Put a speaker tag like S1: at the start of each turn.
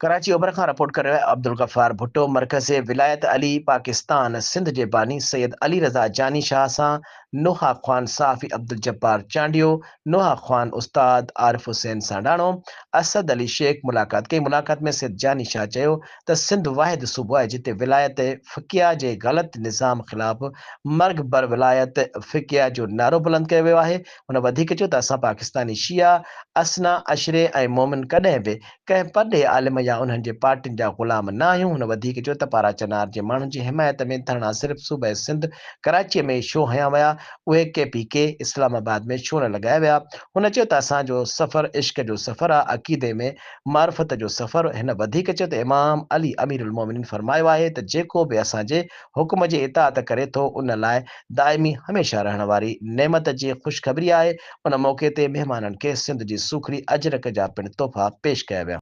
S1: कराची ओभर खां रिपोर्ट करे अब्दुल गफ़ार भुट्टो। मरकज़ विलायत अली पाकिस्तान सिंध जे बानी सैयद अली रज़ा जानी शाह सां नोहा ख़्वान साफ़ी अब्दुल जब्बार चांडियो, नोहा ख़्वान उस्ताद आरिफ हुसैन सांडाणो, असद अली शेख मुलाक़ात कई। मुलाक़ात में सैयद जानी शाह चयो त सिंध वाहिद सूबो आहे जिते विलायत फ़िकिया जे ग़लति निज़ाम ख़िलाफ़ मर्ग बर विलायत फ़िकिया जो नारो बुलंद कयो वियो आहे। हुन वधीक चयो त असां पाकिस्तानी शिया असना अशरे ऐं मोमिन कॾहिं बि कंहिं पॾे आलिम या उन्हनि जे पार्टियुनि जा ग़ुलाम न आहियूं। हुन वधीक चयो त पारा चनार जे माण्हुनि जी हिमायत में धरणा सिर्फ़ु सूबे सिंध कराचीअ में छो हया विया, उहे KPK इस्लामाबाद में छो न लॻाया विया। हुन चयो त असांजो सफ़र इश्क जो सफ़र आहे, अक़ीदे में मार्फत जो सफ़र। हिन वधीक चयो त इमाम अली अमीरुल मोमिनीन फरमायो आहे त जेको बि असांजे हुक्म जी इताअत करे थो उन लाइ दाइमी हमेशह रहण वारी नेमत जी ख़ुशख़बरी आहे। उन मौक़े ते महिमाननि खे सिंध जी सूखड़ी अजरक जा पिणु तोहफ़ा पेश कया विया।